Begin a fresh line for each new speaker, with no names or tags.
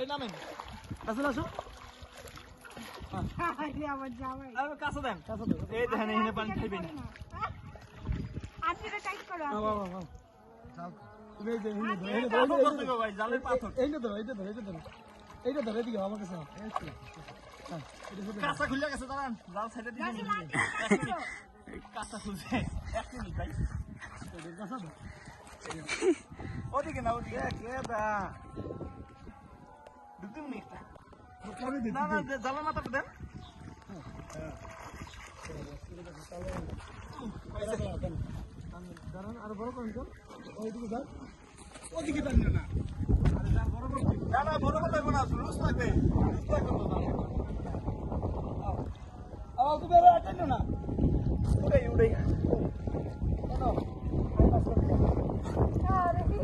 এই নামেন কাছে আসো
আমার জামাই
আরে কাছে দেন এই দেখেন এখানে পানি খাইবেন
আজকে টাইট করো
তুমি এই যে এখানে ধরো করতে গো ভাই জালের পাথর এইটা ধরো এইটা ধরো এদিকে আমার কাছে কাঁচা খুলে গেছে দাঁড়ান জাল সাইডে দিয়ে কাঁচা খুলছে 1 মিনিট ভাই ওদিকে না ওদিকে কেদা 2 মিনিট না না জালের মাথাটা দেন দাঁড়ান আর বড় করেন তো ওইদিকে যান ওদিকে যান না না বড় কথা লাগবে না লুজ লাগবে আবার তুমি আর আটেন না উড়াই
আরে কি